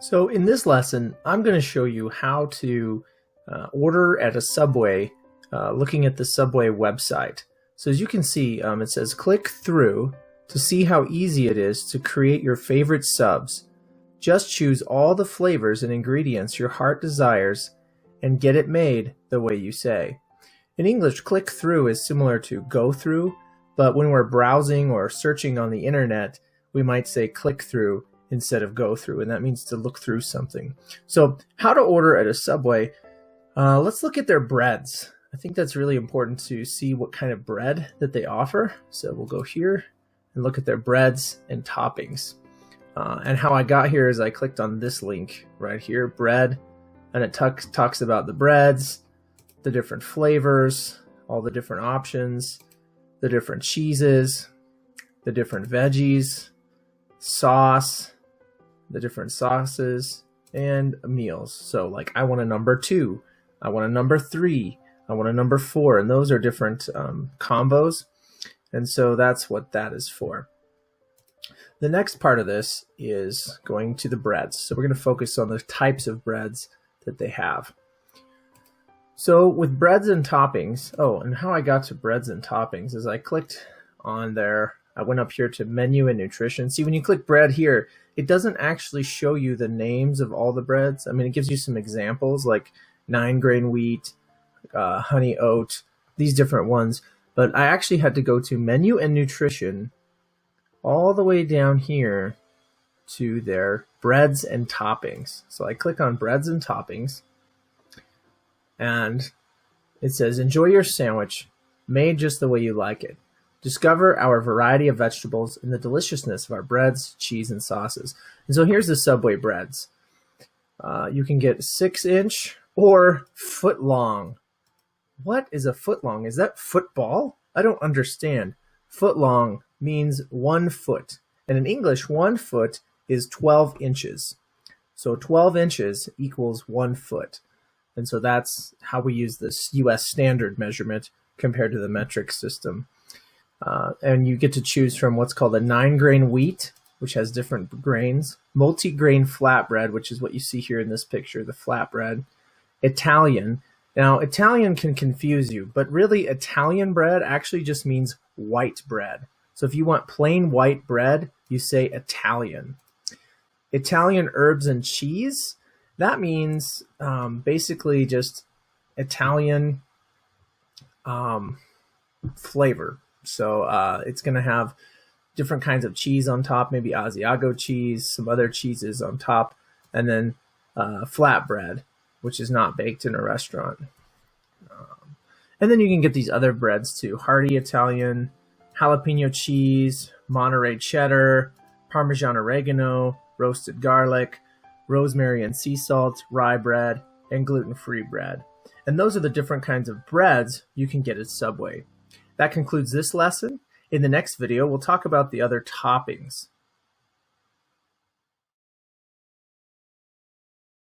So in this lesson, I'm going to show you how to order at a Subway looking at the Subway website. So as you can see, it says click through to see how easy it is to create your favorite subs. Just choose all the flavors and ingredients your heart desires and get it made the way you say. In English, click through is similar to go through, but when we're browsing or searching on the internet, we might say click through instead of go through, and that means to look through something. So how to order at a Subway, let's look at their breads. I think that's really important to see what kind of bread that they offer. So we'll go here and look at their breads and toppings. And how I got here is I clicked on this link right here, bread, and it talks about the breads, the different flavors, all the different options, the different cheeses, the different veggies, sauce, the different sauces, and meals. So like I want a number 2, I want a number 3, I want a number 4, and those are different combos. And so that's what that is for. The next part of this is going to the breads. So we're going to focus on the types of breads that they have. So with breads and toppings, and how I got to breads and toppings is I clicked on there. I went up here to menu and nutrition. See, when you click bread here, it doesn't actually show you the names of all the breads. I mean, it gives you some examples like 9-grain wheat, honey oat, these different ones. But I actually had to go to menu and nutrition all the way down here to their breads and toppings. So I click on breads and toppings, and it says, enjoy your sandwich made just the way you like it. Discover our variety of vegetables and the deliciousness of our breads, cheese, and sauces. And so here's the Subway breads. You can get 6-inch or foot-long. What is a foot-long? Is that football? I don't understand. Foot-long means 1 foot. And in English, 1 foot is 12 inches. So 12 inches equals 1 foot. And so that's how we use this US standard measurement compared to the metric system. And you get to choose from what's called a 9-grain wheat, which has different grains, multi-grain flatbread, which is what you see here in this picture, the flatbread, Italian. Now, Italian can confuse you, but really Italian bread actually just means white bread. So if you want plain white bread, you say Italian. Italian herbs and cheese, that means basically just Italian flavor. So it's going to have different kinds of cheese on top, maybe Asiago cheese, some other cheeses on top, and then flatbread, which is not baked in a restaurant. And then you can get these other breads too, hearty Italian, jalapeno cheese, Monterey cheddar, Parmesan oregano, roasted garlic, rosemary and sea salt, rye bread, and gluten-free bread. And those are the different kinds of breads you can get at Subway. That concludes this lesson. In the next video, we'll talk about the other toppings.